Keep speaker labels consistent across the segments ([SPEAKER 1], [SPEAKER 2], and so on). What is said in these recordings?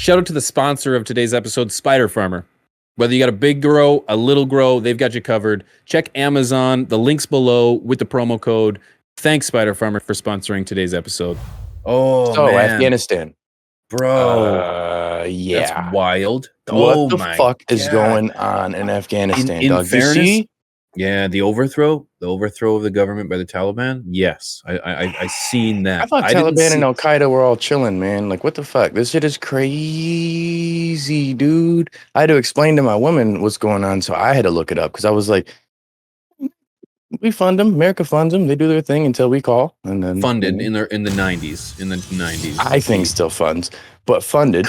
[SPEAKER 1] Shout out to the sponsor of today's episode, Spider Farmer. Whether you got a big grow, a little grow, they've got you covered. Check Amazon, the links below with the promo code. Thanks, Spider Farmer, for sponsoring today's episode. Oh,
[SPEAKER 2] so
[SPEAKER 1] man.
[SPEAKER 2] Afghanistan,
[SPEAKER 1] Bro.
[SPEAKER 2] yeah.
[SPEAKER 1] That's wild.
[SPEAKER 2] What the fuck is going on in Afghanistan,
[SPEAKER 1] in
[SPEAKER 2] dog?
[SPEAKER 1] fairness,
[SPEAKER 2] You see?
[SPEAKER 1] Yeah, the overthrow of the government by the Taliban. Yes, I seen that.
[SPEAKER 2] I thought Taliban and Al Qaeda were all chilling, man. Like, what the fuck? This shit is crazy, dude. I had to explain to my woman what's going on, so I had to look it up because I was like, we fund them. America funds them. They do their thing until we call, and then
[SPEAKER 1] funded in the 90s. In the 90s,
[SPEAKER 2] I think still funds, but funded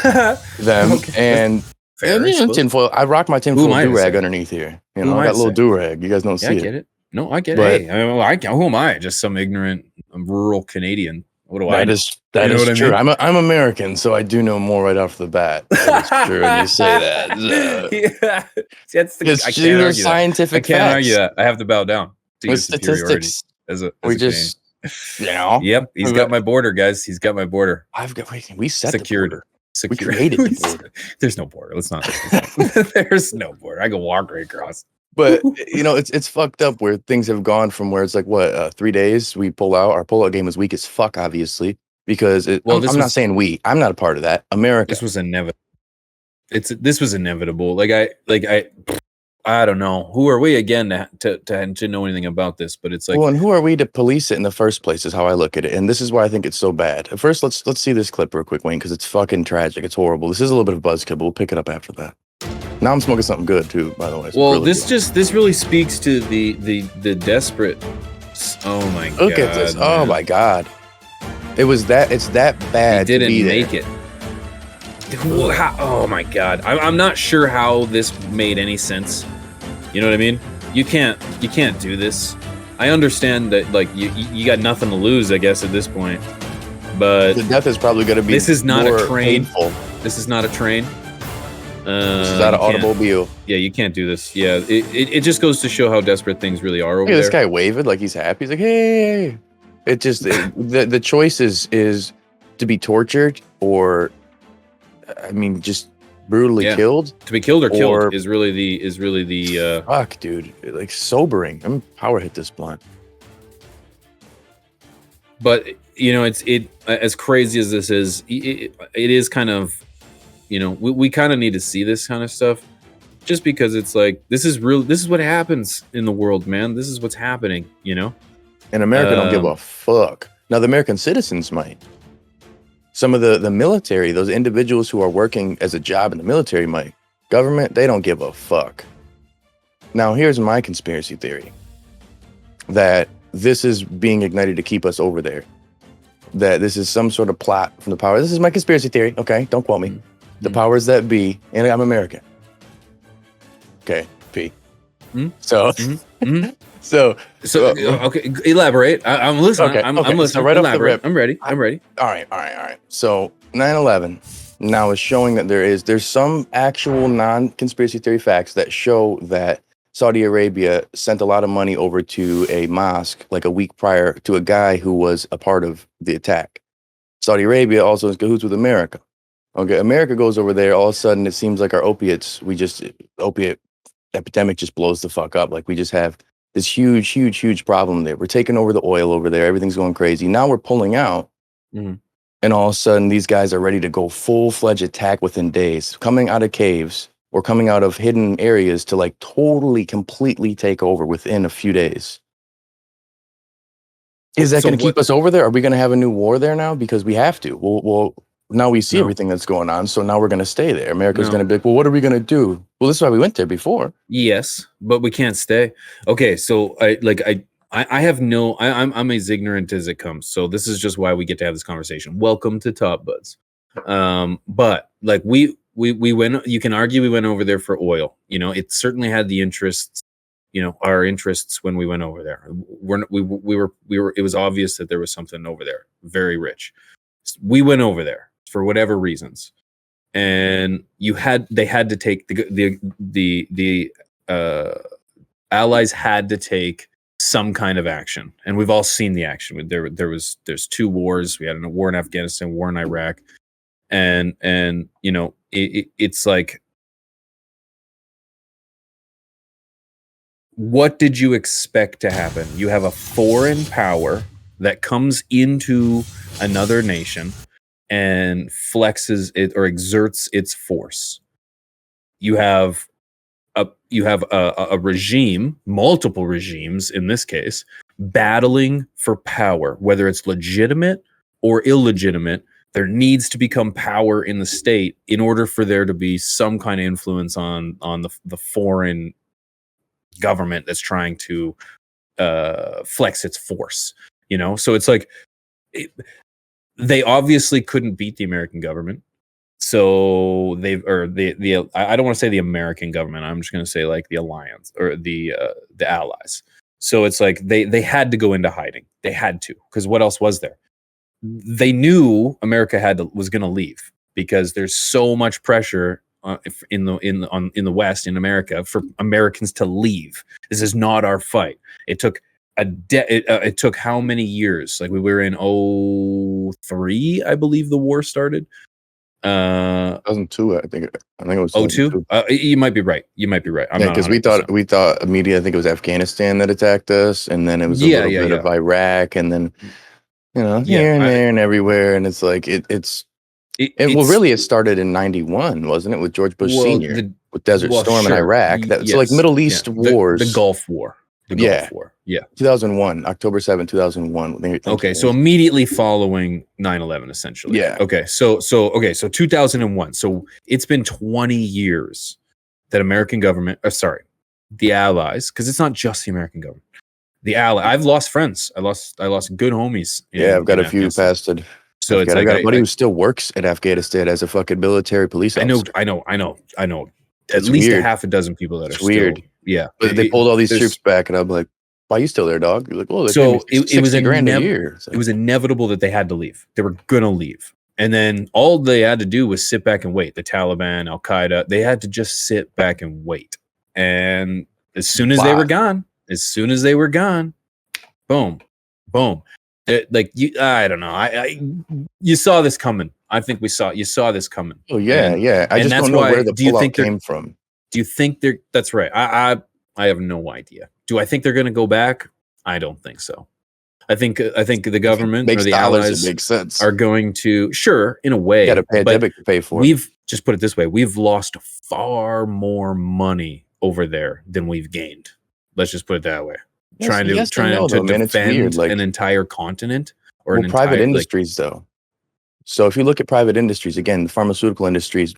[SPEAKER 2] them and.
[SPEAKER 1] Fair,
[SPEAKER 2] tinfoil. I rock my tinfoil do-rag underneath here. You know, I got a little do-rag. You guys don't see it.
[SPEAKER 1] I get it. No, I get it. Hey, who am I? Just some ignorant rural Canadian. What do I know?
[SPEAKER 2] That is true. I mean? I'm American, so I do know more right off the bat. That's true when you say that.
[SPEAKER 1] Yeah. That's the
[SPEAKER 2] I can't argue scientific
[SPEAKER 1] that. I can't
[SPEAKER 2] facts.
[SPEAKER 1] argue that. I have to bow down to your
[SPEAKER 2] statistics.
[SPEAKER 1] As a
[SPEAKER 2] just, you know.
[SPEAKER 1] Yep, he's got my border, guys. He's got my border.
[SPEAKER 2] We set
[SPEAKER 1] secured.
[SPEAKER 2] The border. We created the border.
[SPEAKER 1] There's no border. Let's not. There's no border. I can walk right across.
[SPEAKER 2] But you know, it's fucked up where things have gone from where it's like 3 days we pull out. Our pullout game was weak as fuck, obviously, because I'm not saying we. I'm not a part of that. America.
[SPEAKER 1] This was inevitable. This was inevitable. I don't know. Who are we again to know anything about this? But it's like,
[SPEAKER 2] well, and who are we to police it in the first place? Is how I look at it, and this is why I think it's so bad. At first, let's see this clip real quick, Wayne, because it's fucking tragic. It's horrible. This is a little bit of buzzkill, but we'll pick it up after that. Now I'm smoking something good too, by the way.
[SPEAKER 1] Well, really this really speaks to the desperate. Oh my god!
[SPEAKER 2] Look at this! Man. Oh my god! It's that bad.
[SPEAKER 1] He didn't make it. Oh my god! I'm not sure how this made any sense. You know what I mean? You can't do this. I understand that, like, you got nothing to lose, I guess, at this point. But
[SPEAKER 2] the death is probably going to be.
[SPEAKER 1] This is not a train.
[SPEAKER 2] Painful.
[SPEAKER 1] This is not a train.
[SPEAKER 2] This is not an automobile.
[SPEAKER 1] Yeah, you can't do this. Yeah, it just goes to show how desperate things really are over there.
[SPEAKER 2] This guy waving like he's happy. He's like, hey. It just the choice is to be tortured or, I mean, just brutally killed.
[SPEAKER 1] To be killed or killed is really the
[SPEAKER 2] fuck, dude. Like, sobering. I'm power hit this blunt.
[SPEAKER 1] But you know, it as crazy as this is, it is kind of, you know, we kind of need to see this kind of stuff, just because it's like, this is what happens in the world, man. This is what's happening, you know.
[SPEAKER 2] And America don't give a fuck. Now the American citizens might. Some of the military, those individuals who are working as a job in the military might. Government, they don't give a fuck. Now, here's my conspiracy theory. That this is being ignited to keep us over there. That this is some sort of plot from the power. This is my conspiracy theory, okay? Don't quote me. Mm-hmm. The powers that be, and I'm American. Okay, P. Mm-hmm. So,
[SPEAKER 1] mm-hmm.
[SPEAKER 2] so
[SPEAKER 1] okay, elaborate. I'm listening.
[SPEAKER 2] Okay,
[SPEAKER 1] I'm listening.
[SPEAKER 2] So right
[SPEAKER 1] elaborate.
[SPEAKER 2] Off the rip,
[SPEAKER 1] I'm ready.
[SPEAKER 2] All right. So 9/11 now is showing that there's some actual non-conspiracy theory facts that show that Saudi Arabia sent a lot of money over to a mosque like a week prior to a guy who was a part of the attack. Saudi Arabia also is in cahoots with America. Okay, America goes over there. All of a sudden, it seems like our opiate epidemic just blows the fuck up. Like, we just have this huge problem there. We're taking over the oil over there. Everything's going crazy. Now we're pulling out. Mm-hmm. And all of a sudden, these guys are ready to go full-fledged attack within days, coming out of caves or coming out of hidden areas to, like, totally, completely take over within a few days. Is that going to keep us over there? Are we going to have a new war there now? Because we have to. Well, now we see everything that's going on, so now we're going to stay there. America's going to be like, well, what are we going to do? Well, this is why we went there before.
[SPEAKER 1] Yes, but we can't stay. Okay, so I'm as ignorant as it comes. So this is just why we get to have this conversation. Welcome to Top Buds. But like we went. You can argue we went over there for oil. You know, it certainly had the interests. You know, our interests when we went over there. We were. It was obvious that there was something over there. Very rich. We went over there for whatever reasons, and they had to take the allies had to take some kind of action, and we've all seen the action. There's 2 wars. We had a war in Afghanistan, war in Iraq. and it's like, what did you expect to happen? You have a foreign power that comes into another nation and flexes it or exerts its force. You have a regime, multiple regimes in this case, battling for power, whether it's legitimate or illegitimate. There needs to become power in the state in order for there to be some kind of influence on the foreign government that's trying to flex its force. So it's like they obviously couldn't beat the American government. So I don't want to say the American government. I'm just going to say like the alliance or the allies. So it's like they had to go into hiding. They had to, because what else was there? They knew America was going to leave because there's so much pressure in the West, in America, for Americans to leave. This is not our fight. It took it took how many years? Like we were in 2003, I believe the war started.
[SPEAKER 2] 2002, I think it was
[SPEAKER 1] 2002. You might be right. I'm not,
[SPEAKER 2] because we thought immediately. I think it was Afghanistan that attacked us, and then it was a little bit of Iraq, and then here and there and everywhere, and it's like it started in 91, wasn't it, with George Bush Sr. with Desert Storm in Iraq? That's like Middle East wars,
[SPEAKER 1] the Gulf War. Gulf War. Yeah.
[SPEAKER 2] 2001, October 7, 2001.
[SPEAKER 1] Okay, so immediately following 9/11, essentially.
[SPEAKER 2] Yeah.
[SPEAKER 1] Okay, so 2001. So it's been 20 years that American government, the Allies, because it's not just the American government. The Allies. I've lost friends. I lost good homies.
[SPEAKER 2] I've got a few pasted. So it's like I got a buddy who still works at Afghanistan as a fucking military police officer.
[SPEAKER 1] I know. At least a half a dozen people that are
[SPEAKER 2] weird.
[SPEAKER 1] Still, yeah.
[SPEAKER 2] But they pulled all these troops back, and I'm like, why are you still there, dog? You're like, well,
[SPEAKER 1] so it was
[SPEAKER 2] $60,000 a year.
[SPEAKER 1] It was inevitable that they had to leave. They were gonna leave, and then all they had to do was sit back and wait. The Taliban, Al Qaeda, they had to just sit back and wait. And as soon as they were gone, boom. I don't know. You saw this coming. I think you saw this coming.
[SPEAKER 2] Oh yeah. I just don't know where the pullout came from.
[SPEAKER 1] Do you think they're? That's right. I have no idea. Do I think they're going to go back? I don't think so. I think the government or the allies
[SPEAKER 2] makes sense.
[SPEAKER 1] Are going to, sure, in a way.
[SPEAKER 2] You got to pay a debit to pay for it.
[SPEAKER 1] We've just put it this way: we've lost far more money over there than we've gained. Let's just put it that way. Trying to defend an entire continent or
[SPEAKER 2] private industries, though. So if you look at private industries, again, the pharmaceutical industries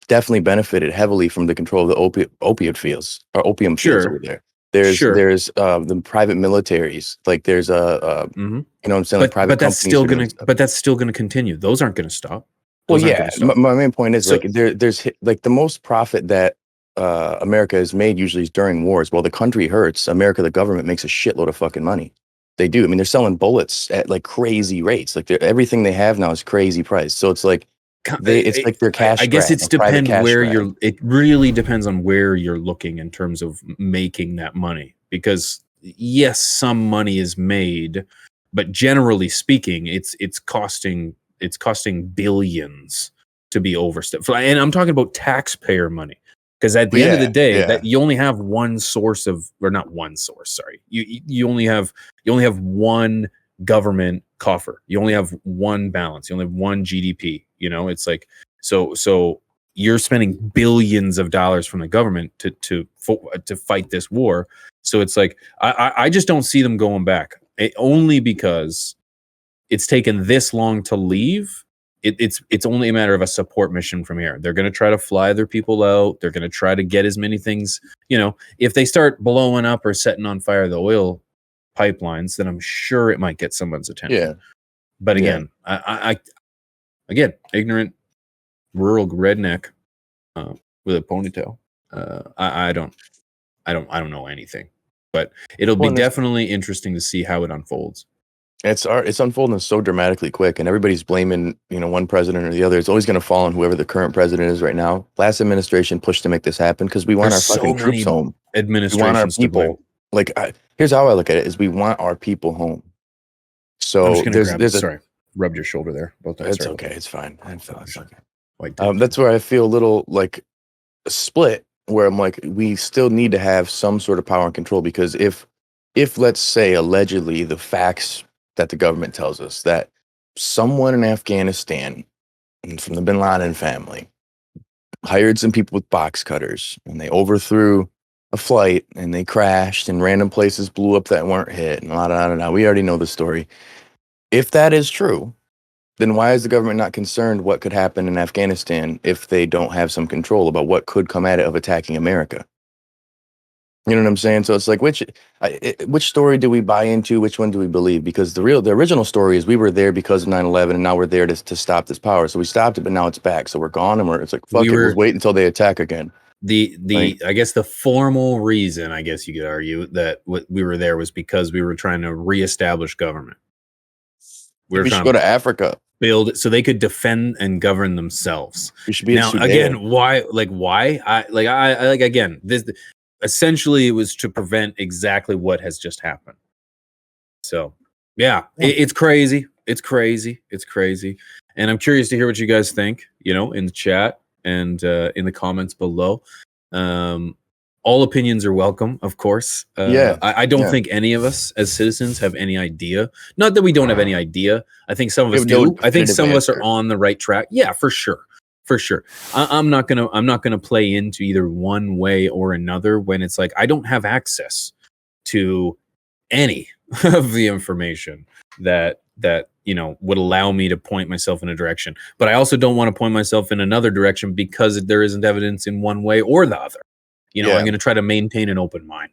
[SPEAKER 2] definitely benefited heavily from the control of the opium fields over there. There's the private militaries, like there's I'm saying, like private
[SPEAKER 1] but that's still gonna continue. Those aren't gonna stop.
[SPEAKER 2] My main point is there's like the most profit that America has made usually is during wars. Well, the country hurts. America, the government, makes a shitload of fucking money. They do. I mean, they're selling bullets at like crazy rates. Like everything they have now is crazy price. So it's like like their cash.
[SPEAKER 1] I guess it's depend where you're. It really depends on where you're looking in terms of making that money. Because yes, some money is made, but generally speaking, it's costing billions to be overstepped. And I'm talking about taxpayer money. Because at the end of the day, that you only have one source of, or not one source. Sorry, you only have one government coffer. You only have one balance. You only have one GDP. It's like so you're spending billions of dollars from the government to fight this war. So it's like I just don't see them going back. Only because it's taken this long to leave. It's only a matter of a support mission from here. They're going to try to fly their people out. They're going to try to get as many things. If they start blowing up or setting on fire the oil pipelines, then I'm sure it might get someone's attention. Yeah. But again, I ignorant rural redneck with a ponytail. I don't know anything. But it'll be definitely interesting to see how it unfolds.
[SPEAKER 2] It's unfolding so dramatically quick, and everybody's blaming one president or the other. It's always going to fall on whoever the current president is right now. Last administration pushed to make this happen because we want our fucking troops home. We want our people. Like here's how I look at it: is we want our people home. So
[SPEAKER 1] I'm just gonna grab rubbed your shoulder there. Both
[SPEAKER 2] It's okay. It's fine. It's okay.
[SPEAKER 1] Like
[SPEAKER 2] that's where I feel a little like split, where I'm like, we still need to have some sort of power and control, because if let's say allegedly the facts that the government tells us that someone in Afghanistan from the Bin Laden family hired some people with box cutters and they overthrew a flight and they crashed and random places blew up that weren't hit and we already know the story. If that is true, then why is the government not concerned what could happen in Afghanistan if they don't have some control about what could come at it of attacking America? You know what I'm saying? So it's like, which story do we buy into? Which one do we believe? Because the original story is we were there because of 9/11, and now we're there to stop this power. So we stopped it, but now it's back. So we're gone, and it's like, fuck it, we'll wait until they attack again.
[SPEAKER 1] I guess the formal reason, I guess you could argue, that we were there was because we were trying to reestablish government.
[SPEAKER 2] We should go to Africa,
[SPEAKER 1] build it so they could defend and govern themselves.
[SPEAKER 2] We should be
[SPEAKER 1] now again. Why? Again, this. Essentially, it was to prevent exactly what has just happened. So, yeah. It's crazy. It's crazy. It's crazy. And I'm curious to hear what you guys think, in the chat and in the comments below. All opinions are welcome, of course. I don't think any of us as citizens have any idea. Not that we don't have any idea. I think some of us do. I think some of us are on the right track. Yeah, for sure. For sure. I'm not gonna play into either one way or another when it's like I don't have access to any of the information that would allow me to point myself in a direction. But I also don't want to point myself in another direction because there isn't evidence in one way or the other. I'm going to try to maintain an open mind.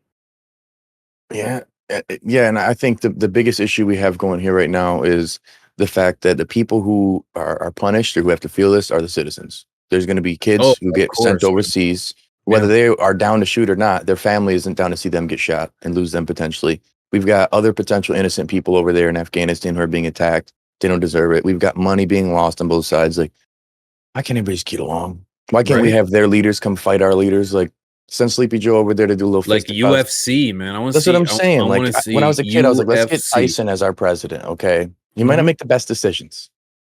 [SPEAKER 2] Yeah. And I think the biggest issue we have going here right now is the fact that the people who are punished or who have to feel this are the citizens. There's going to be kids who get sent overseas, whether they are down to shoot or not. Their family isn't down to see them get shot and lose them potentially. We've got other potential innocent people over there in Afghanistan who are being attacked. They don't deserve it. We've got money being lost on both sides. Like, why can't everybody just get along? Why can't we have their leaders come fight our leaders? Like, send Sleepy Joe over there to do a little
[SPEAKER 1] like UFC, man.
[SPEAKER 2] That's what I'm saying. When I was a kid, I was like, let's get Tyson as our president. Okay. He might not make the best decisions,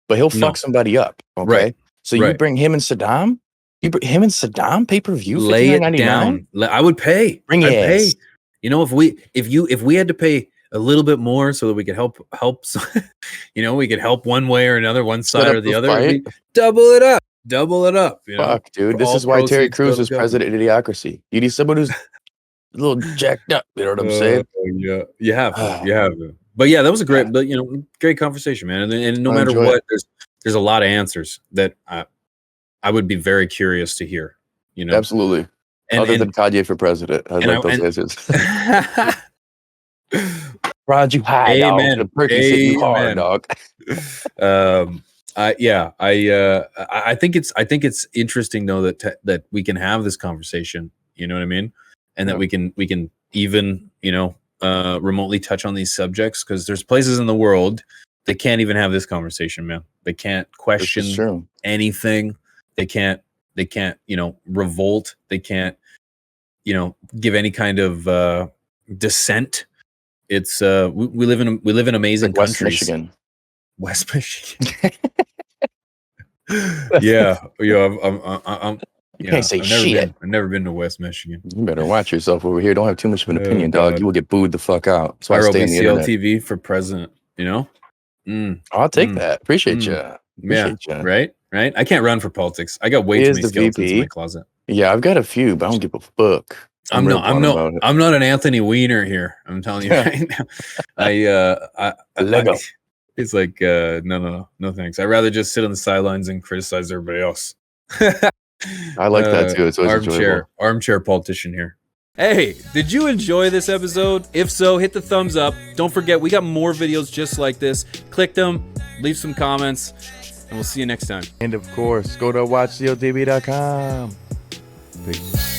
[SPEAKER 2] but he'll fuck somebody up. Okay. Right. So you bring him and Saddam? You bring him and Saddam pay-per-view?
[SPEAKER 1] Lay it down. I would pay. I'd pay. If we had to pay a little bit more so that we could help, we could help one way or another, one side or the other. Double it up.
[SPEAKER 2] Fuck, dude. This is why Terry Crews is president of Idiocracy. You need someone who's a little jacked up. You know what I'm saying?
[SPEAKER 1] Yeah, you have to. But yeah, that was a great, great conversation, man. And no matter what, there's a lot of answers that I would be very curious to hear.
[SPEAKER 2] Absolutely. Other than Kanye for president, I like those answers. Rod, you high, dog. The Perky's hitting you hard, dog.
[SPEAKER 1] I think it's interesting though that we can have this conversation. You know what I mean? And that we can even remotely touch on these subjects, because there's places in the world that can't even have this conversation, man. They can't question anything. They can't revolt. They can't give any kind of dissent. It's we live in amazing countries. West Michigan. Yeah. I'm
[SPEAKER 2] you can't say shit.
[SPEAKER 1] I've never been to West Michigan.
[SPEAKER 2] You better watch yourself over here. Don't have too much of an opinion, dog. You will get booed the fuck out. So I stay on the internet.
[SPEAKER 1] TV for president.
[SPEAKER 2] I'll take that. Appreciate you.
[SPEAKER 1] Right. I can't run for politics. I got way too many skeletons in my closet.
[SPEAKER 2] Yeah, I've got a few, but I don't give a fuck.
[SPEAKER 1] I'm not an Anthony Weiner here. I'm telling you right now. Lego. It's like no thanks. I'd rather just sit on the sidelines and criticize everybody else.
[SPEAKER 2] I like that too. It's always
[SPEAKER 1] armchair politician here. Hey, did you enjoy this episode? If so, hit the thumbs up. Don't forget, we got more videos just like this. Click them, leave some comments, and we'll see you next time.
[SPEAKER 2] And of course, go to watchcodb.com. Peace.